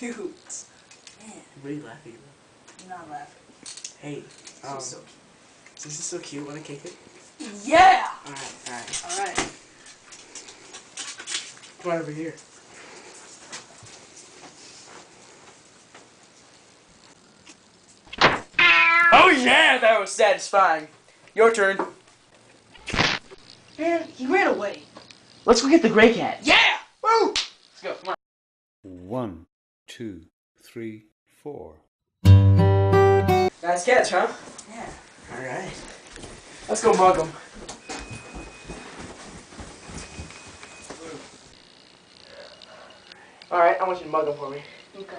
cute. Man. What are you laughing about? I'm not laughing. Hey, This is so cute. this is so cute. Wanna kick it? Yeah! Alright. Alright. Come on over here. Oh yeah, that was satisfying. Your turn. Man, he ran away. Let's go get the gray cat. Yeah! Woo! Let's go, come on. 1, 2, 3, 4. Nice catch, huh? Yeah. Alright. Let's go mug him. Alright, I want you to mug him for me. Okay.